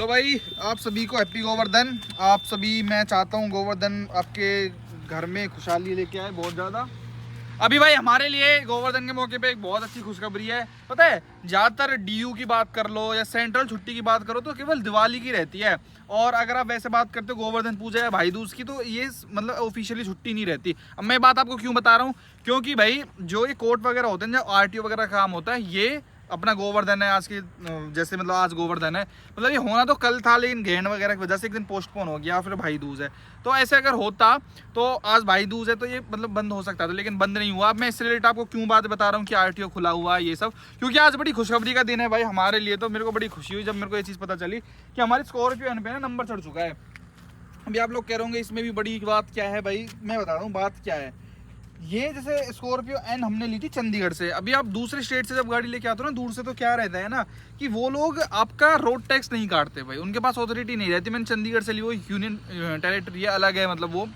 Hello भाई, आप सभी को हैप्पी गोवर्धन। आप सभी, मैं चाहता हूँ गोवर्धन आपके घर में खुशहाली लेके आए बहुत ज़्यादा। अभी भाई हमारे लिए गोवर्धन के मौके पे एक बहुत अच्छी खुशखबरी है। पता है, ज़्यादातर डीयू की बात कर लो या सेंट्रल छुट्टी की बात करो तो केवल दिवाली की रहती है। और अगर आप वैसे बात करते हो गोवर्धन पूजा या भाई दूज की, तो ये मतलब ऑफिशियली छुट्टी नहीं रहती। अब मैं बात आपको क्यों बता रहा हूँ, क्योंकि भाई जो ये कोर्ट वगैरह होते हैं, जो आरटीओ वगैरह का काम होता है, ये अपना गोवर्धन है आज के, जैसे मतलब आज गोवर्धन है, मतलब ये होना तो कल था, लेकिन घेन वगैरह की वजह से एक दिन पोस्टपोन हो गया। फिर भाई दूज है, तो ऐसे अगर होता तो आज भाई दूज है तो ये मतलब बंद हो सकता था, लेकिन बंद नहीं हुआ। अब मैं इससे रिलेटेड आपको क्यों बात बता रहा हूँ कि आरटीओ खुला हुआ है ये सब, क्योंकि आज बड़ी खुशखबरी का दिन है भाई हमारे लिए। तो मेरे को बड़ी खुशी हुई जब मेरे को ये चीज़ पता चली कि हमारी स्कॉर्पियो पे ना नंबर चढ़ चुका है। अभी आप लोग कह रहे होंगे इसमें भी बड़ी बात क्या है भाई, मैं बता रहा हूँ बात क्या है। ये जैसे स्कॉर्पियो एन हमने ली थी चंडीगढ़ से। अभी आप दूसरे स्टेट से जब गाड़ी लेके आते हो ना दूर से, तो क्या रहता है ना कि वो लोग आपका रोड टैक्स नहीं काटते भाई, उनके पास अथॉरिटी नहीं रहती। मैंने चंडीगढ़ से ली, वो यूनियन टेरिटरी अलग है, मतलब वो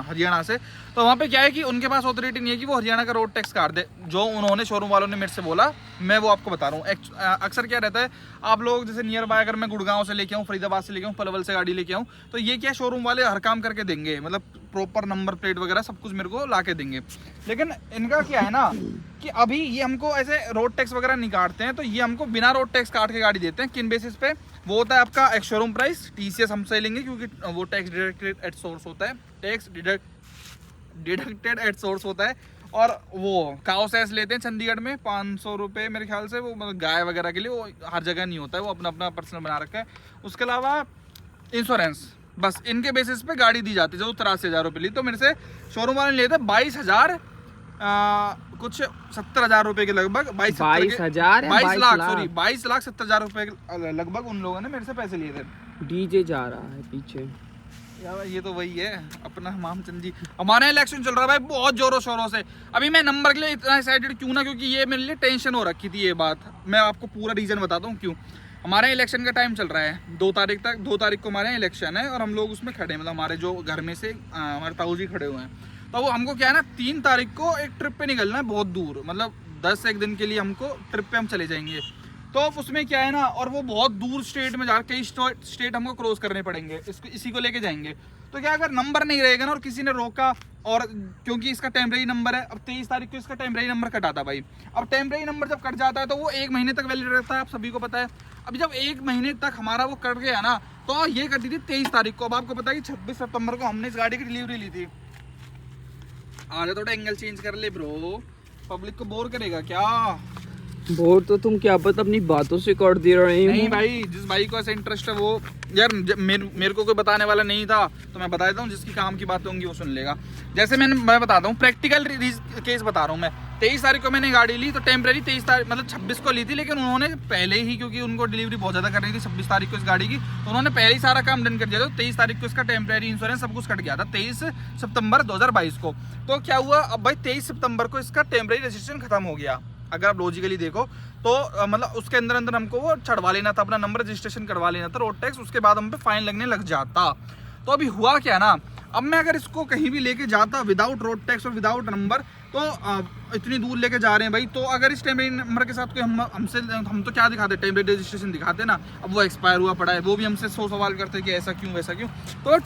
हरियाणा से। तो वहाँ पे क्या है कि उनके पास अथॉरिटी नहीं है कि वो हरियाणा का रोड टैक्स काट दे। जो उन्होंने शोरूम वालों ने मेरे से बोला, मैं वो आपको बता रहा हूँ। अक्सर क्या रहता है, आप लोग जैसे नियर बाय, अगर मैं गुड़गांव से लेके आऊँ, फरीदाबाद से लेके आऊँ, पलवल से गाड़ी लेके आऊँ, तो ये क्या शोरूम वाले हर काम करके देंगे, मतलब प्रॉपर नंबर प्लेट वगैरह सब कुछ मेरे को ला के देंगे। लेकिन इनका क्या है ना कि अभी ये हमको ऐसे रोड टैक्स वगैरह नहीं काटते हैं, तो ये हमको बिना रोड टैक्स काट के गाड़ी देते हैं। किन बेसिस पे? वो होता है आपका एक शोरूम प्राइस, टीसीएस हमसे लेंगे क्योंकि वो टैक्स डिडक्टेड एट सोर्स होता है, टैक्स डिडक्टेड एट सोर्स होता है। और वो काउ सेस लेते हैं चंडीगढ़ में 500 रुपये मेरे ख्याल से, वो मतलब गाय वगैरह के लिए, वो हर जगह नहीं होता है, वो अपना अपना पर्सनल बना रखा है। उसके अलावा इंश्योरेंस, बस इनके बेसिस पे गाड़ी दी जाती है। जो 83,000 रुपये ली, तो मेरे से शोरूम वाले लेते 22,000 कुछ 70,000 रुपये के लगभग, 22 लाख 70,000 रुपये के लगभग उन लोगों ने मेरे से पैसे लिए थे। डीजे जा रहा है पीछे यार, ये तो वही है अपना मामचंद जी। हमारा इलेक्शन चल रहा है भाई बहुत जोरों शोरों से। अभी मैं नंबर के लिए इतना एक्साइटेड क्यों ना, क्योंकि ये मेरे लिए टेंशन हो रखी थी ये बात। मैं आपको पूरा रीजन बताता हूँ क्यों। हमारे इलेक्शन का टाइम चल रहा है 2 तारीख तक। 2 तारीख को हमारे यहाँ इलेक्शन है और हम लोग उसमें खड़े हैं, मतलब हमारे जो घर में से हमारे ताऊ जी खड़े हुए हैं। तो वो हमको क्या है ना, 3 तारीख को एक ट्रिप पे निकलना है बहुत दूर, मतलब 10-1 दिन के लिए हमको ट्रिप पे हम चले जाएंगे। तो उसमें क्या है ना, और वो बहुत दूर स्टेट में जा, कई स्टेट हमको क्रॉस करने पड़ेंगे, इसी को लेके जाएंगे। तो क्या अगर नंबर नहीं रहेगा ना और किसी ने रोका, और क्योंकि इसका टेम्परेरी नंबर है, अब 23 तारीख को इसका टेम्परेरी नंबर कटा था भाई। अब टेम्परेरी नंबर जब कट जाता है तो वो 1 महीने तक वैलिड रहता है, आप सभी को पता है। अभी जब 1 महीने तक हमारा वो कट गया ना, तो ये कटी थी 23 तारीख को। अब आपको पता है कि 26 सितंबर को हमने इस गाड़ी की डिलीवरी ली थी। आगे थोड़ा एंगल चेंज कर ले ब्रो, पब्लिक को बोर करेगा क्या? बोर तो तुम क्या पता अपनी बातों से कर दे रहे हो। नहीं भाई, जिस भाई को ऐसा इंटरेस्ट है वो यार, मेरे को कोई बताने वाला नहीं था, तो मैं बता देता हूँ। जिसकी काम की बातें होंगी वो सुन लेगा। जैसे मैं बताता हूँ, प्रैक्टिकल केस बता रहा हूँ मैं। 23 तारीख को मैंने गाड़ी ली, तो टेम्परेरी 23 तारीख मतलब 26 को ली थी, लेकिन उन्होंने पहले ही, क्योंकि उनको डिलीवरी बहुत ज़्यादा करनी थी 26 तारीख को इस गाड़ी की, तो उन्होंने पहले ही सारा काम डन कर दिया था। 23 तारीख को इसका टेम्परेरी इंश्योरेंस सब कुछ कट गया था 23 सितंबर 2022 को। तो क्या हुआ, अब भाई 23 सितंबर को इसका टेम्परेरी रजिस्ट्रेशन खत्म हो गया। अगर आप लॉजिकली देखो तो मतलब उसके अंदर हमको वो चढ़वा लेना था, अपना नंबर रजिस्ट्रेशन करवा लेना था, रोड टैक्स, उसके बाद हम पे फाइन लगने लग जाता। तो अभी हुआ क्या ना, अब मैं अगर इसको कहीं भी लेके जाता विदाउट रोड टैक्स और विदाउट नंबर, तो इतनी दूर लेके जा रहे हैं भाई, तो अगर इस टेम्परेरी नंबर के साथ कोई हम तो क्या दिखाते, टेम्परेरी रजिस्ट्रेशन दिखाते ना। अब वो एक्सपायर हुआ पड़ा है, वो भी हमसे 100 सवाल करते कि ऐसा क्यों वैसा क्यों। तो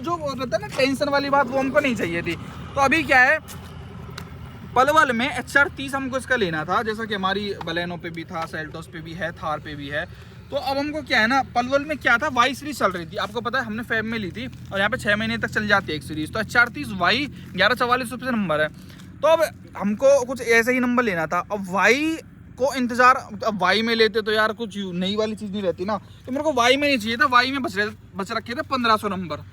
जो होता है ना टेंशन वाली बात, वो हमको नहीं चाहिए थी। तो अभी क्या है, पलवल में HR30 हमको इसका लेना था, जैसा कि हमारी बलेनो पे भी था, सेल्टोस पे भी है, थार पे भी है। तो अब हमको क्या है ना, पलवल में क्या था, वाई सीरीज चल रही थी, आपको पता है हमने फेब में ली थी, और यहाँ पे 6 महीने तक चल जाती है एक सीरीज। तो HR30 वाई 1144 रुपये नंबर है। तो अब हमको कुछ ऐसे ही नंबर लेना था। अब वाई को इंतजार, अब वाई में लेते तो यार कुछ नई वाली चीज़ नहीं रहती ना, तो मेरे को वाई में नहीं चाहिए था। वाई में बच रखे थे 1500 नंबर।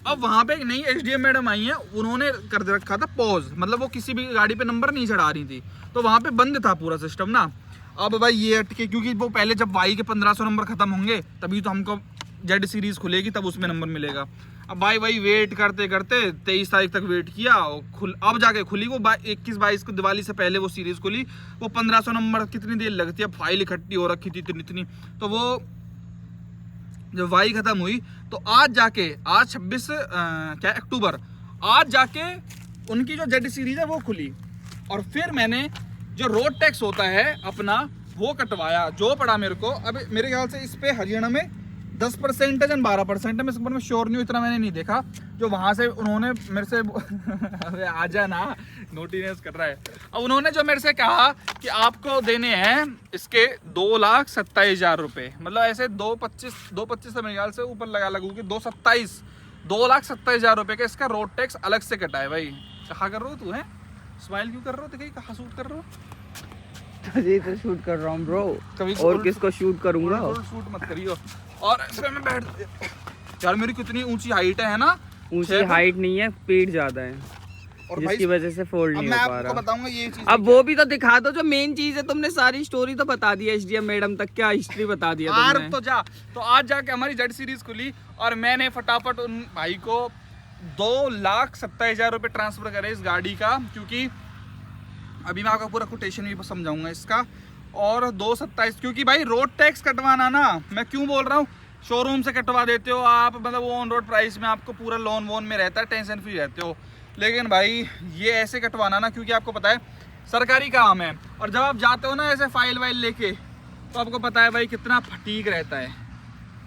अब वहाँ पे एक नई SDM मैडम आई है, उन्होंने कर दे रखा था पॉज, मतलब वो किसी भी गाड़ी पे नंबर नहीं चढ़ा रही थी, तो वहाँ पे बंद था पूरा सिस्टम ना। अब भाई ये अटके, क्योंकि वो पहले जब वाई के 1500 नंबर खत्म होंगे तभी तो हमको जेड सीरीज खुलेगी, तब उसमें नंबर मिलेगा। अब भाई वेट करते करते 23 तारीख तक वेट किया, अब जाके खुली वो 21-22 को, दिवाली से पहले वो सीरीज खुली। वो 1500 नंबर कितनी देर लगती है, फाइल इकट्ठी हो रखी थी इतनी। तो वो जब वाई खत्म हुई, तो आज जाके, आज 26 क्या अक्टूबर, आज जाके उनकी जो जेड सीरीज है वो खुली। और फिर मैंने जो रोड टैक्स होता है अपना, वो कटवाया, जो पड़ा मेरे को। अब मेरे ख्याल से इस पे हरियाणा में 10% है जन 12% है, मैं इस बारे में श्योर नहीं हूँ, इतना मैंने नहीं देखा। जो वहां से उन्होंने मेरे से अरे आजा ना, नोटिस कर रहा है। अब उन्होंने जो मेरे से कहा कि आपको देने हैं इसके 2,27,000 रुपए, मतलब ऐसे 2,25 से मेरे ख्याल से ऊपर लगा लगू कि 2,27,000 रुपए का इसका रोड टैक्स अलग से कटा है। भाई कहा कर रहा हो तू है, स्माइल क्यों कर रहा हो, देखिए कहाँ शूट कर रहा हो? तुझे तो शूट कर रहा हूँ ब्रो, कभी और किसको शूट करूंगा? शूट मत करियो। और इसमें मैं बैठ यार, मेरी कितनी ऊंची हाइट है ना? ऊंची हाइट नहीं है, पेट ज्यादा है, और जिसकी वजह से फोल्ड नहीं हो पा मैं रहा। आपको बताऊंगा ये चीज। अब वो भी तो दिखा दो जो मेन चीज है, तुमने सारी स्टोरी तो बता दी एचडीएम मैडम तक, क्या हिस्ट्री बता दिया तुमने। तो जा, तो आज जाके हमारी जेड सीरीज खुली और मैंने फटाफट उन भाई को 2,27,000 रुपए ट्रांसफर करे इस गाड़ी का, क्योंकि अभी मैं आपको पूरा कोटेशन भी समझाऊंगा इसका। और 2,27, क्योंकि भाई रोड टैक्स कटवाना ना, मैं क्यों बोल रहा हूँ, शोरूम से कटवा देते हो आप, मतलब वो ऑन रोड प्राइस में आपको पूरा लोन वोन में रहता है, टेंशन फ्री रहते हो। लेकिन भाई ये ऐसे कटवाना ना, क्योंकि आपको पता है सरकारी काम है, और जब आप जाते हो ना ऐसे फाइल वाइल लेके, तो आपको पता है भाई कितना फटीक रहता है।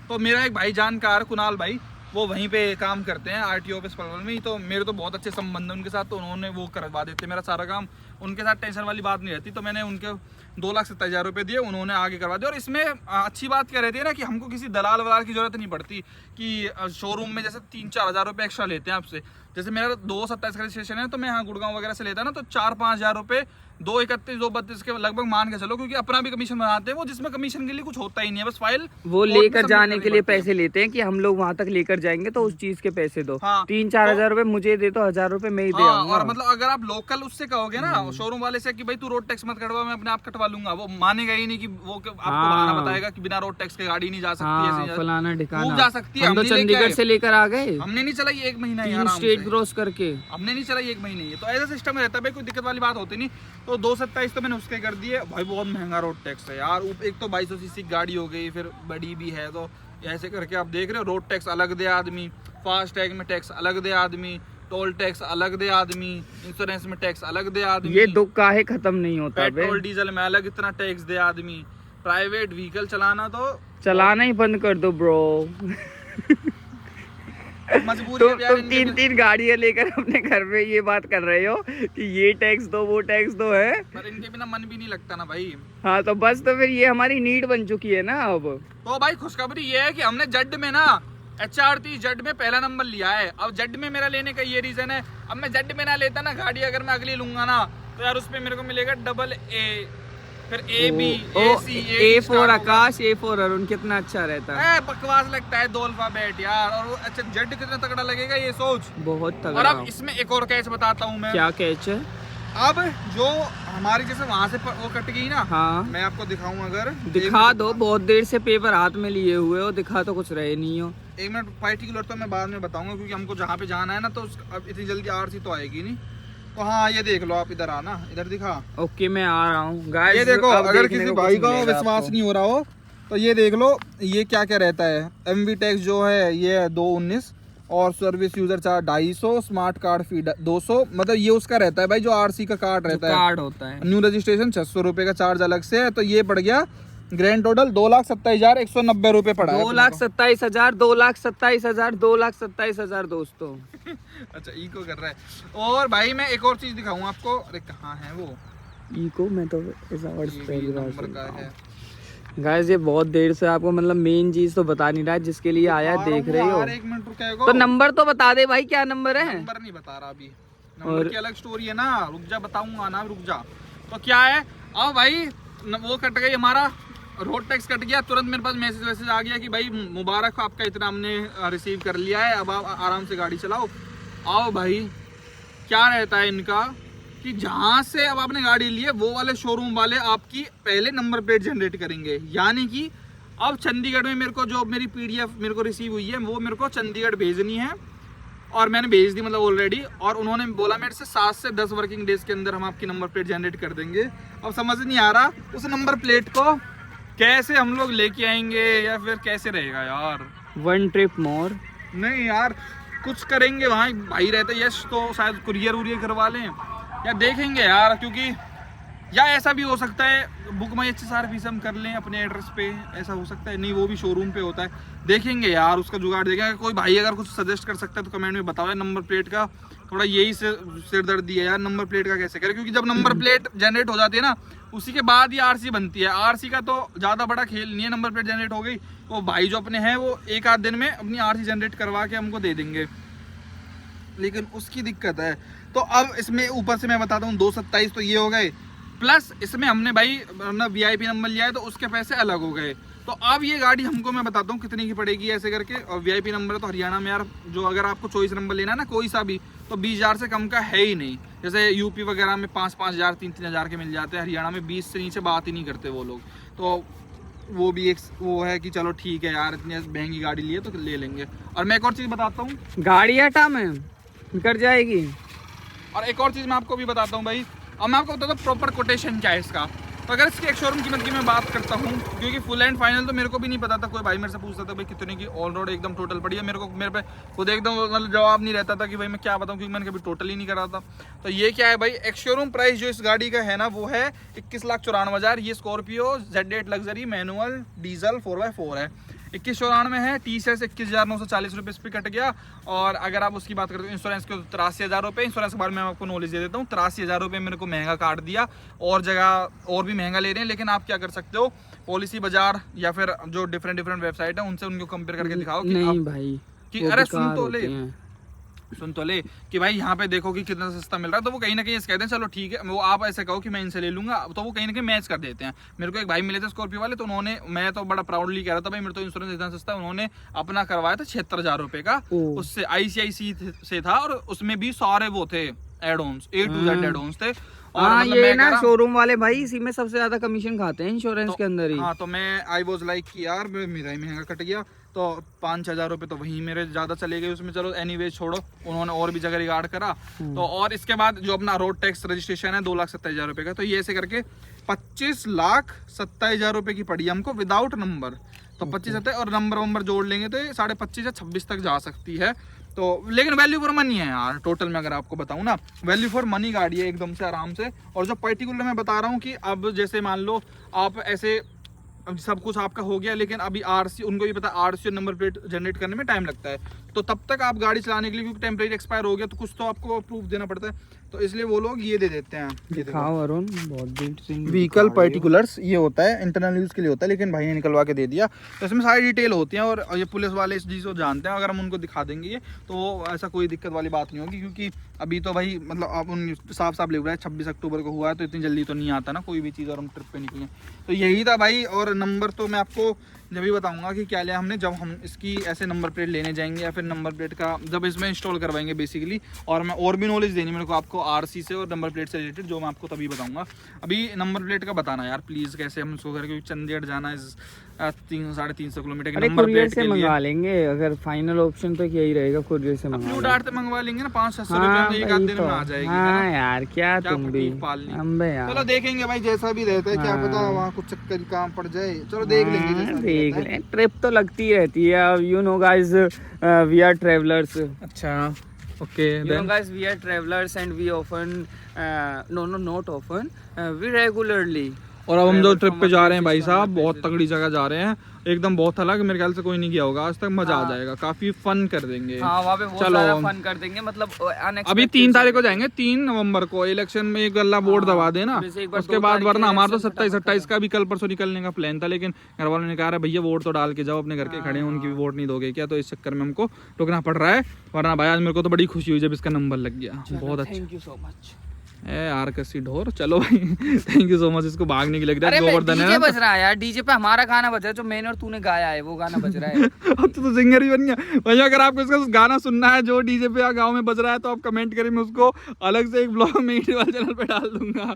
तो मेरा एक भाई जानकार कुणाल भाई, वो वहीं पे काम करते हैं आरटीओ ऑफिस पलवल में ही, तो मेरे तो बहुत अच्छे संबंध है उनके साथ, तो उन्होंने वो करवा देते मेरा सारा काम, उनके साथ टेंशन वाली बात नहीं रहती। तो मैंने उनके 2,27,000 रुपये दिए, उन्होंने आगे करवा दिया। और इसमें अच्छी बात क्या रहती है ना कि हमको किसी दलाल वलाल की जरूरत नहीं पड़ती, कि शोरूम में जैसे 3-4 हज़ार रुपये एक्स्ट्रा लेते हैं आपसे। जैसे मेरा 2,27 का रजिस्ट्रेशन है, तो मैं यहाँ गुड़गांव वगैरह से लेता है ना, तो 4-5 हज़ार रुपये 2,31, 2,32 के लगभग मान के चलो, क्योंकि अपना भी कमीशन बनाते हैं वो, जिसमें कमीशन के लिए कुछ होता ही नहीं है, बस फाइल वो लेकर जाने के लिए पैसे लेते हैं कि हम लोग वहां तक लेकर जाएंगे तो उस चीज के पैसे दो। हाँ, 3-4 हज़ार रुपए मुझे दे तो 1,000 रुपए मैं ही दे आऊंगा। और मतलब अगर आप लोकल उससे कहोगे ना शोरूम वाले से कि भाई तू रोड टैक्स मत कटवा, मैं अपने आप कटवा लूंगा, वो मानेगा ही नहीं, कि वो आपको बहाना बताएगा कि बिना रोड टैक्स के गाड़ी नहीं जा सकती, ऐसे फलाना ठिकाना जा सकती है। हम तो चंडीगढ़ से लेकर आ गए, हमने नहीं चलाई 1 महीना, 3 स्टेट क्रॉस करके हमने नहीं चलाई 1 महीने। तो ऐसा सिस्टम रहता है भाई, कोई दिक्कत वाली बात होती नहीं। तो 2,27 तो मैंने उसके कर दिए भाई, बहुत महंगा रोड टैक्स है यार। एक तो 2200 सीसी गाड़ी हो गई, फिर बड़ी भी है, तो ऐसे करके आप देख रहे हो, रोड टैक्स अलग दे आदमी, फास्ट टैग में टैक्स अलग दे आदमी, टोल टैक्स अलग दे आदमी, इंश्योरेंस में टैक्स अलग दे आदमी, ये दुख काहे खत्म नहीं होता, पेट्रोल डीजल में अलग इतना टैक्स दे आदमी। प्राइवेट व्हीकल चलाना तो चलाना ही बंद कर दो ब्रो। मजबूरी है तुम 3-3 गाड़ियां लेकर अपने घर में ये बात कर रहे हो कि ये टैक्स दो वो टैक्स दो है, पर इनके बिना मन भी नहीं लगता ना भाई। हाँ तो बस, तो फिर ये हमारी नीड बन चुकी है ना अब। तो भाई खुशखबरी ये है कि हमने जेड में ना HRT जेड में पहला नंबर लिया है। अब जेड में मेरा लेने का ये रीजन है, अब मैं जेड में ना लेता ना गाड़ी, अगर मैं अगली लूंगा ना, तो यार उसपे मेरे को मिलेगा AA, फिर AB, AC, A4 आकाश, A4 अरुण, कितना अच्छा रहता है। बकवास लगता है 2 अल्फाबेट यार। और अच्छा जेड कितना तगड़ा लगेगा ये सोच, बहुत तगड़ा। और अब इसमें एक और कैच बताता हूँ मैं। क्या कैच है? अब जो हमारी जैसे वहां से वो कट गई ना, हाँ मैं आपको दिखाऊं, अगर दिखा दो, बहुत देर से पेपर हाथ में लिए हुए हो, दिखा तो कुछ रहे नहीं हो। 1 मिनट पार्टिकुलर तो मैं बाद में बताऊंगा, क्योंकि हमको जहाँ पे जाना है ना, तो अब इतनी जल्दी RC तो आएगी नहीं। तो हाँ ये देख लो आप, इधर आना, इधर दिखा। ओके मैं आ रहा हूँ गाइस। ये देखो, अगर किसी भाई को विश्वास नहीं हो रहा हो तो ये देख लो, ये क्या क्या रहता है। MV टैक्स जो है ये 219, और service user charge 250, smart card fee 200, मतलब ये उसका रहता है भाई, जो RC का कार्ड रहता है, कार्ड होता है। न्यू रजिस्ट्रेशन 600 रुपए का चार्ज अलग से है। तो ये पड़ गया ग्रैंड टोटल 2,27,190 रुपए पड़ा है। 2,27,000, 2,27,000, 2,27,000 दोस्तों। अच्छा इको कर रहा है। और भाई मैं एक और चीज दिखाऊं आपको, अरे कहाँ है वो इको, मैं तो ऐसा वर्ड्स पहली बार नंबर का है गाइस। ये बहुत देर से आपको मतलब मेन चीज तो बता नहीं रहा है, जिसके लिए आया देख रहे हो। 1 मिनट रुकेगा, तो नंबर तो बता दे भाई, क्या नंबर है? नंबर नहीं बता रहा अभी, नंबर की अलग स्टोरी है ना, रुक जा बताऊंगा ना, रुक जा। तो क्या है, अब भाई वो कट गई हमारा, रोड टैक्स कट गया, तुरंत मेरे पास मैसेज आ गया कि भाई मुबारक आपका, इतना हमने रिसीव कर लिया है, अब आप आराम से गाड़ी चलाओ। आओ भाई, क्या रहता है इनका कि जहाँ से अब आपने गाड़ी ली है, वो वाले शोरूम वाले आपकी पहले नंबर प्लेट जनरेट करेंगे। यानी कि अब चंडीगढ़ में मेरे को जो मेरी PDF मेरे को रिसीव हुई है, वो मेरे को चंडीगढ़ भेजनी है, और मैंने भेज दी मतलब ऑलरेडी। और उन्होंने बोला मेरे से 7 से 10 वर्किंग डेज के अंदर हम आपकी नंबर प्लेट जनरेट कर देंगे। अब समझ नहीं आ रहा उस नंबर प्लेट को कैसे हम लोग लेके आएंगे, या फिर कैसे रहेगा यार। 1 ट्रिप मोर नहीं यार, कुछ करेंगे, वहाँ भाई रहते यश, तो शायद कुरियर वुरियर करवा लें, या देखेंगे यार। क्योंकि या ऐसा भी हो सकता है बुक माई HSR से हम कर लें अपने एड्रेस पे, ऐसा हो सकता है? नहीं, वो भी शोरूम पे होता है। देखेंगे यार, उसका जुगाड़ देखेंगे। कोई भाई अगर कुछ सजेस्ट कर सकता है तो कमेंट में बताओ यार। नंबर प्लेट का थोड़ा यही सिरदर्दी है यार, नंबर प्लेट का कैसे करें, क्योंकि जब नंबर प्लेट जनरेट हो जाती है ना, उसी के बाद ही RC बनती है। RC का तो ज़्यादा बड़ा खेल नहीं है, नंबर प्लेट जनरेट हो गई वो भाई जो अपने हैं वो एक आध दिन में अपनी RC जनरेट करवा के हमको दे देंगे, लेकिन उसकी दिक्कत है। तो अब इसमें ऊपर से मैं बताता हूँ 227 तो ये हो गए, प्लस इसमें हमने भाई अपना VIP नंबर लिया है तो उसके पैसे अलग हो गए। तो अब ये गाड़ी हमको मैं बताता हूँ कितने की पड़ेगी ऐसे करके। और VIP नंबर है तो हरियाणा में यार, जो अगर आपको चॉइस नंबर लेना है ना कोई सा भी, तो 20,000 से कम का है ही नहीं। जैसे यूपी वगैरह में 5-5 हज़ार 3-3 हज़ार के मिल जाते हैं, हरियाणा में 20 से नीचे बात ही नहीं करते वो लोग। तो वो भी एक वो है कि चलो ठीक है यार, इतनी महंगी गाड़ी लिए तो ले लेंगे। और मैं एक और चीज़ बताता हूँ, गाड़ी हटा में कर जाएगी। और एक और चीज़ मैं आपको भी बताता हूँ भाई। अब मैं आपको बताता हूँ प्रॉपर कोटेशन क्या है इसका। तो अगर इसकी एक शोरूम कीमत की मैं बात करता हूँ, क्योंकि फुल एंड फाइनल तो मेरे को भी नहीं पता था, कोई भाई मेरे से पूछता था भाई कितने की ऑल रोड एकदम टोटल पड़ी है, मेरे पे खुद एकदम मतलब जवाब नहीं रहता था कि भाई मैं क्या बताऊँ, क्योंकि मैंने कभी टोटल ही नहीं करा था। तो ये क्या है भाई, एक शोरूम प्राइस जो इस गाड़ी का है ना वो है 21,94,000। ये Scorpio Z8 luxury manual diesel 4x4 है। 2194 है। TCS 21,940 रुपये इस पर कट गया। और अगर आप उसकी बात करते हो इंश्योरेंस के, तो 83,000 रुपये। इंश्योरेंस के बारे में मैं आपको नॉलेज दे देता हूँ। 83,000 रुपये मेरे को महंगा काट दिया, और जगह और भी महंगा ले रहे हैं। लेकिन आप क्या कर सकते हो, पॉलिसी बाजार या फिर जो डिफरेंट वेबसाइट है उनसे उनको कंपेयर करके दिखाओ कि नहीं भाई, कि अरे सुन तो ले कि भाई यहाँ पे देखो कि कितना सस्ता मिल रहा है। तो वो कहीं ना कहीं कहते हैं चलो ठीक है, वो आप ऐसे कहो कि मैं इनसे ले लूंगा, तो वो कहीं ना कहीं मैच कर देते हैं। मेरे को एक भाई मिले थे स्कॉर्पियो वाले, तो उन्होंने, मैं तो बड़ा प्राउडली कह रहा था भाई मेरे तो इंश्योरेंस इतना सस्ता है, उन्होंने अपना करवाया था 76,000 रुपये का, उससे ICIC से था, और उसमें भी सारे वो थे add-ons, A to Z add-ons थे। हाँ, मतलब ये ना शोरूम वाले भाई इसी में सबसे ज्यादा कमीशन खाते हैं इंश्योरेंस के अंदर ही। हाँ, तो मैं आई वॉज लाइक कि यार मेरा ही महंगा कट गया, तो 5,000 रुपये तो वहीं मेरे ज़्यादा चले गए उसमें। चलो एनीवेज छोड़ो, उन्होंने और भी जगह रिगार्ड करा। तो और इसके बाद जो अपना रोड टैक्स रजिस्ट्रेशन है 2,27,000 रुपये का, तो ये ऐसे करके 25,27,000 रुपये की पड़ी हमको विदाउट नंबर। तो 25 और नंबर जोड़ लेंगे तो 25.5 या 26 तक जा सकती है। तो लेकिन वैल्यू फॉर मनी है यार, टोटल में अगर आपको बताऊं ना, वैल्यू फॉर मनी गाड़ी है एकदम से आराम से। और जो पर्टिकुलर मैं बता रहा हूँ कि अब जैसे मान लो आप ऐसे अब सब कुछ आपका हो गया, लेकिन अभी RC, उनको भी पता है RC और नंबर प्लेट जनरेट करने में टाइम लगता है, तो तब तक आप गाड़ी चलाने के लिए, क्योंकि टेम्परेरी एक्सपायर हो गया तो कुछ तो आपको प्रूफ देना पड़ता है, तो इसलिए वो लोग ये दे देते हैं। दिखाओ अरुण, बहुत व्हीकल पर्टिकुलर्स ये होता है, इंटरनल यूज़ के लिए होता है, लेकिन भाई ने निकलवा के दे दिया। तो इसमें सारी डिटेल होती हैं, और ये पुलिस वाले इस चीज़ को जानते हैं। अगर हम उनको दिखा देंगे ये, तो ऐसा कोई दिक्कत वाली बात नहीं होगी, क्योंकि अभी तो भाई मतलब आप उन साफ लिख रहा है 26 अक्टूबर को हुआ है, तो इतनी जल्दी तो नहीं आता ना कोई भी चीज़, और हम ट्रिप पे निकले। तो यही था भाई। और नंबर तो मैं आपको जब भी बताऊंगा कि क्या लिया हमने, जब हम इसकी ऐसे नंबर प्लेट लेने जाएंगे, या फिर नंबर प्लेट का जब इसमें इंस्टॉल करवाएंगे बेसिकली। और मैं और भी नॉलेज देनी मेरे को आपको RC से और नंबर प्लेट से रिलेटेड, जो मैं आपको तभी बताऊंगा। अभी नंबर प्लेट का बताना यार प्लीज़, कैसे हम इसको करके, क्योंकि चंडीगढ़ जाना है 300-350 किलोमीटर के नंबर प्लेट से मंगवा लेंगे। अगर फाइनल ऑप्शन तो यही रहेगा, कुरियर से मंगवा लेंगे ना, 500-600 रुपये एक आध दिन में आ जाएगी। हाँ यार, क्या तुम भी चलो देखेंगे भाई, जैसा भी रहता है, क्या पता वहाँ कुछ चक्कर काम पड़ जाए। चलो देख लेंगे, ट्रिप तो लगती रहती है। You know guys, we are travellers. अच्छा, okay, you know guys, we are travelers and we often not often, we regularly। और अब हम जो ट्रिप पे जा रहे हैं भाई साहब, बहुत तगड़ी जगह जा रहे हैं, एकदम बहुत अलग, मेरे ख्याल से कोई नहीं गया होगा आज तक। मजा आ जाएगा, काफी फन कर देंगे। हाँ, वहाँ पे बहुत सारा फन कर देंगे। मतलब अभी 3 तारीख को जाएंगे, 3 नवंबर को इलेक्शन में एक गल्ला वोट दबा देना, उसके बाद वरना हमारा तो 27-28 का भी कल परसों निकलने का प्लान था, लेकिन घर वालों ने कहा भैया वोट तो डाल के जाओ, अपने घर के खड़े हैं, उनकी भी वोट नहीं दोगे क्या, तो इस चक्कर में हमको रुकना पड़ रहा है। वरना भाई आज मेरे को तो बड़ी खुशी हुई जब इसका नंबर लग गया। बहुत अच्छा, थैंक यू सो मच यार कसी ढोर। चलो भाई, थैंक यू सो मच। इसको भागने की लग रहा है, गोवर्धन है ना, बज रहा है यार, डीजे पे हमारा गाना बज रहा है, जो मैंने और तूने गाया है वो गाना बज रहा है। अब तो सिंगर ही बन गया भैया। अगर आपको इसका गाना सुनना है जो डीजे पे गाँव में बज रहा है, तो आप कमेंट करें, मैं उसको अलग से एक ब्लॉग में वाले चैनल पे डाल दूंगा,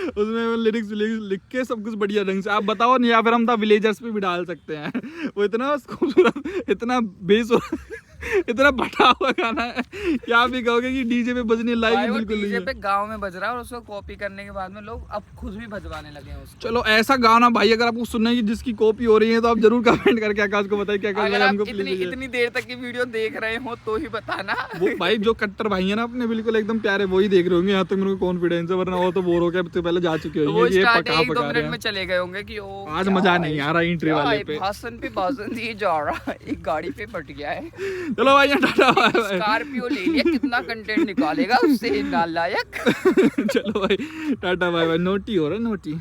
उसमें लिरिक्स लिख के सब कुछ बढ़िया ढंग से आप बताओ। नहीं, या फिर हम था विलेजर्स पे भी डाल सकते हैं। वो इतना खूबसूरत, इतना बेसुरा इतना बटा हुआ गाना है कि आप भी कहोगे कि डीजे पे बजने लायक भाई वो बिल्कुल नहीं डीजे है। पे गांव में बज रहा है और उसको कॉपी करने के बाद में लोग अब खुद भी बजवाने लगे हैं उसको। चलो ऐसा गाना भाई अगर आपको सुनना है कि जिसकी कॉपी हो रही है तो आप जरूर कमेंट करके आकाश को बताइए क्या करना अगर है आप हमको इतनी प्लीज। इतनी देर तक की वीडियो देख रहे हो तो ही बताना। वो भाई जो कट्टर भाई है ना अपने बिल्कुल एकदम प्यारे वही देख रहे होंगे, यहाँ तक मेरे को कॉन्फिडेंस है, वरना वो तो बोर हो गया तो पहले जा चुके तो वो होंगे ये स्टार्ट पका 1-2 पका रहे मिनट में हैं। चले गए होंगे कि ओ आज क्या मजा है, नहीं आ रहा इंट्री क्या वाले है, पे। भाषण पे भाषण दिए जा रहा है, एक गाड़ी पे फट गया है, चलो भाई टाटा बाय बाय। स्कॉर्पियो ले लिया, कितना कंटेंट निकालेगा उससे नालायक। चलो भाई टाटा बाय बाय। नोटी हो रहा है नोटी।